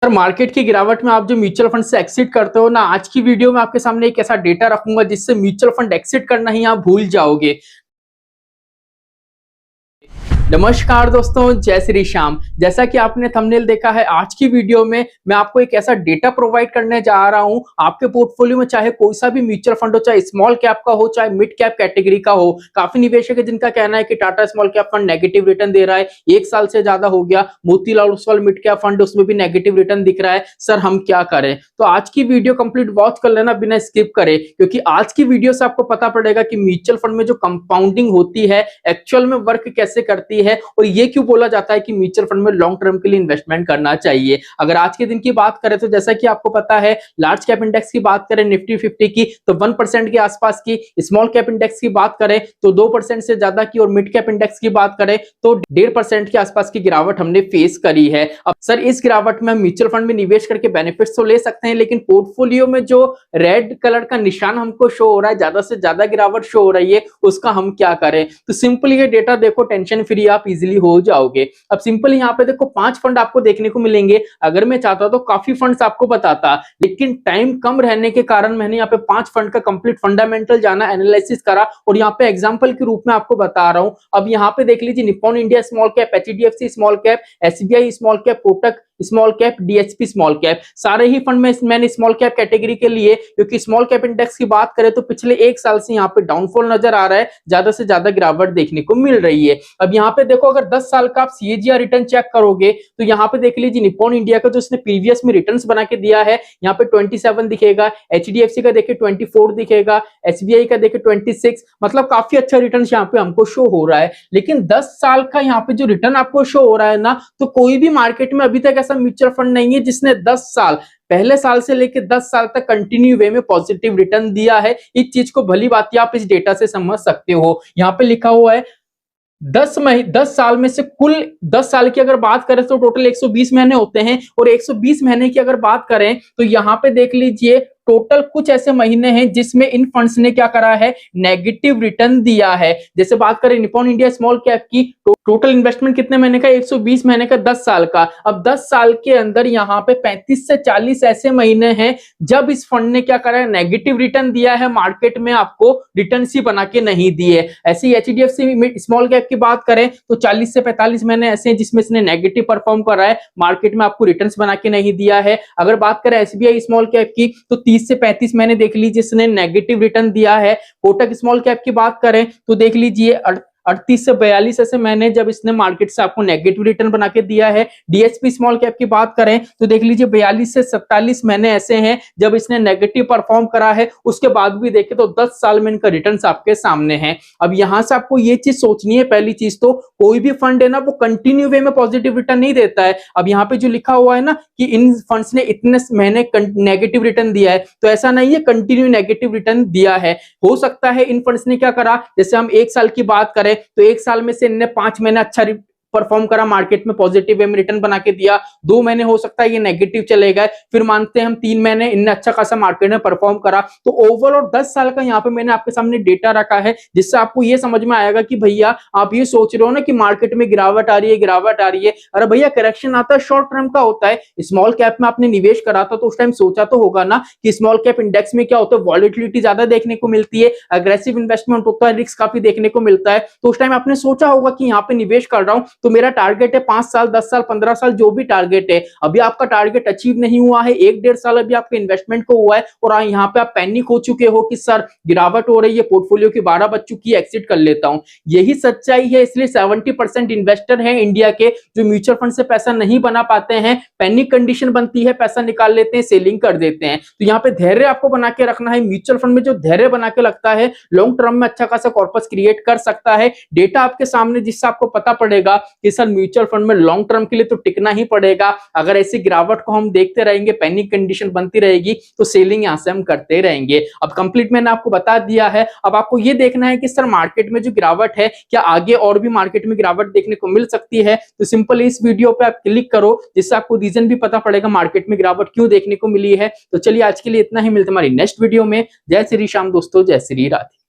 Sir market की गिरावट में आप जो म्यूचुअल फंड से एक्सिट करते हो ना, आज की वीडियो में आपके सामने एक ऐसा डेटा रखूंगा जिससे म्यूचुअल फंड एक्सिट करना ही आप भूल जाओगे। नमस्कार दोस्तों, जय श्री श्याम। जैसा कि आपने थंबनेल देखा है, आज की वीडियो में मैं आपको एक ऐसा डेटा प्रोवाइड करने जा रहा हूं। आपके पोर्टफोलियो में चाहे कोई सा भी म्यूचुअल फंड हो, चाहे स्मॉल कैप का हो, चाहे मिड कैप कैटेगरी का हो। काफी निवेशक है जिनका कहना है कि Tata small cap fund negative return दे रहा है, 1 साल से ज्यादा हो गया। Motilal Oswal mid cap fund, उसमें भी नेगेटिव रिटर्न दिख रहा है। सर हम क्या करें? तो आज की वीडियो कंप्लीट वॉच कर लेना बिना स्किप करे, क्योंकि आज की वीडियो से आपको पता पड़ेगा कि म्यूचुअल फंड में जो कंपाउंडिंग होती है एक्चुअल में वर्क कैसे करती है, और ये क्यों बोला जाता है कि म्यूचुअल फंड में लॉन्ग टर्म के लिए इन्वेस्टमेंट करना चाहिए। अगर आज के दिन की बात करें तो जैसा कि आपको पता है, लार्ज कैप इंडेक्स की बात करें निफ्टी 50 की तो 1% के आसपास की, स्मॉल कैप इंडेक्स की बात करें तो 2% से ज्यादा की, और मिड कैप इंडेक्स की बात करें तो 1.5% के आसपास की गिरावट हमने फेस करी है। अब सर इस गिरावट में हम म्यूचुअल फंड में निवेश करके बेनिफिट्स तो ले सकते हैं, लेकिन पोर्टफोलियो में जो रेड कलर का निशान हमको शो हो रहा है, ज्यादा से ज्यादा गिरावट शो हो रही है, उसका हम क्या करें? तो सिंपल ये डेटा देखो, टेंशन फ्री आप इजीली हो जाओगे। अब सिंपल यहाँ पे देखो 5 फंड आपको देखने को मिलेंगे। अगर मैं चाहता तो काफी फंड्स आपको बताता, लेकिन टाइम कम रहने के कारण मैंने यहाँ पे 5 फंड का कंप्लीट फंडामेंटल जाना, एनालिसिस करा, और यहाँ पे एग्जांपल के रूप में आपको बता रहा हूं। अब यहाँ पे देख लीजिए, Nippon India small cap, HDFC small cap, SBI small cap, Kotak small cap, DHP small cap, सारे ही फंड में मैंने स्मॉल कैप कैटेगरी के लिए, क्योंकि स्मॉल कैप इंडेक्स की बात करें तो पिछले 1 साल से यहाँ पे डाउनफॉल नजर आ रहा है, ज्यादा से ज्यादा गिरावट देखने को मिल रही है। अब यहाँ पे देखो, अगर 10 साल का आप सीएजीआर रिटर्न चेक करोगे तो यहाँ पे देख लीजिए, निप्पॉन इंडिया का जो इसने प्रीवियस में रिटर्न्स बना के दिया है, यहाँ पे 27 दिखेगा, एचडीएफसी का देखिए 24 दिखेगा, एसबीआई का देखिए 26, मतलब काफी अच्छा रिटर्न यहाँ पे हमको शो हो रहा है। लेकिन 10 साल का यहाँ पे जो रिटर्न आपको शो हो रहा है ना, तो कोई भी मार्केट में अभी तक ऐसा म्यूचुअल फंड नहीं है जिसने 10 साल, पहले साल से लेकर 10 साल तक कंटिन्यू वे में पॉजिटिव रिटर्न दिया है। इस चीज को भली बात आप इस डेटा से समझ सकते हो। यहाँ पे लिखा हुआ है 10 साल में से कुल 10 साल की अगर बात करें तो टोटल 120 महीने होते हैं, और 120 महीने की अगर बात करें तो यहाँ पे देख लीजिए टोटल कुछ ऐसे महीने हैं जिसमें इन फंड्स ने क्या करा है, नेगेटिव रिटर्न दिया है। जैसे बात करें निप्पॉन इंडिया स्मॉल कैप की, टोटल इन्वेस्टमेंट कितने महीने का, 120 महीने का, 10 साल का। अब 10 साल के अंदर यहाँ पे 35 से 40 ऐसे महीने हैं जब इस फंड ने क्या करा है, नेगेटिव रिटर्न दिया है, मार्केट में आपको रिटर्न ही बना के नहीं दिए। ऐसे ही एचडीएफसी स्मॉल कैप की बात करें तो 40 से 45 महीने ऐसे हैं जिसमें इसने नेगेटिव परफॉर्म करा है, मार्केट में आपको रिटर्न बना के नहीं दिया है। अगर बात करें एसबीआई स्मॉल कैप की तो 30 से 35 महीने देख लीजिए इसने नेगेटिव रिटर्न दिया है। कोटक स्मॉल कैप की बात करें तो देख लीजिए 38 से 42 ऐसे महीने जब इसने मार्केट से आपको नेगेटिव रिटर्न बना के दिया है। डीएचपी स्मॉल कैप की बात करें तो देख लीजिए 42 से 47 महीने ऐसे हैं जब इसने नेगेटिव परफॉर्म करा है। उसके बाद भी देखें तो 10 साल में इनका रिटर्न्स आपके सामने हैं। अब यहां से आपको ये चीज सोचनी है, पहली चीज तो कोई भी फंड है ना वो कंटिन्यू वे में पॉजिटिव रिटर्न नहीं देता है। अब यहाँ पे जो लिखा हुआ है ना कि इन फंड्स ने इतने महीने नेगेटिव रिटर्न दिया है, तो ऐसा नहीं है कंटिन्यू नेगेटिव रिटर्न दिया है। हो सकता है इन फंड्स ने क्या करा, जैसे हम 1 साल की बात करें तो 1 साल में से इनने 5 महीने अच्छा परफॉर्म करा, मार्केट में पॉजिटिव वे में रिटर्न बना के दिया, 2 महीने हो सकता है ये नेगेटिव चले गए, फिर मानते हैं हम 3 महीने इनने अच्छा खासा मार्केट में परफॉर्म करा। तो ओवरऑल 10 साल का यहाँ पे मैंने आपके सामने डेटा रखा है, जिससे आपको ये समझ में आएगा कि भैया आप ये सोच रहे हो ना कि मार्केट में गिरावट आ रही है, गिरावट आ रही है, अरे भैया करेक्शन आता है शॉर्ट टर्म का होता है। स्मॉल कैप में आपने निवेश करा था तो उस टाइम सोचा तो होगा ना कि स्मॉल कैप इंडेक्स में क्या होता है, वॉलिटिलिटी ज्यादा देखने को मिलती है, अग्रेसिव इन्वेस्टमेंट होता है, रिस्क काफी देखने को मिलता है। तो उस टाइम आपने सोचा होगा कि यहाँ पे निवेश कर रहा हूं तो मेरा टारगेट है 5 साल, 10 साल, 15 साल, जो भी टारगेट है। अभी आपका टारगेट अचीव नहीं हुआ है, 1-1.5 साल अभी आपके इन्वेस्टमेंट को हुआ है, और यहाँ पे आप पैनिक हो चुके हो कि सर गिरावट हो रही है, पोर्टफोलियो की 12 बज चुकी है, एक्सिट कर लेता हूं। यही सच्चाई है, इसलिए 70% इन्वेस्टर हैं इंडिया के जो म्यूचुअल फंड से पैसा नहीं बना पाते हैं, पैनिक कंडीशन बनती है, पैसा निकाल लेते हैं, सेलिंग कर देते हैं। तो यहाँ पे धैर्य आपको बना के रखना है। म्यूचुअल फंड में जो धैर्य बना के लगता है लॉन्ग टर्म में अच्छा खासा कॉर्पस क्रिएट कर सकता है। डेटा आपके सामने, जिससे आपको पता पड़ेगा कि सर म्यूचुअल फंड में लॉन्ग टर्म के लिए तो टिकना ही पड़ेगा। अगर ऐसी गिरावट को हम देखते रहेंगे, पैनिक कंडीशन बनती रहेगी, तो सेलिंग यहां से हम करते रहेंगे। अब कंप्लीट मैंने आपको बता दिया है। अब आपको ये देखना है कि सर मार्केट में जो गिरावट है, क्या आगे और भी मार्केट में गिरावट देखने को मिल सकती है? तो सिंपल इस वीडियो पे आप क्लिक करो, जिससे आपको रीजन भी पता पड़ेगा मार्केट में गिरावट क्यों देखने को मिली है। तो चलिए आज के लिए इतना ही, मिलते हमारी नेक्स्ट वीडियो में। जय श्री श्याम दोस्तों, जय श्री राधे।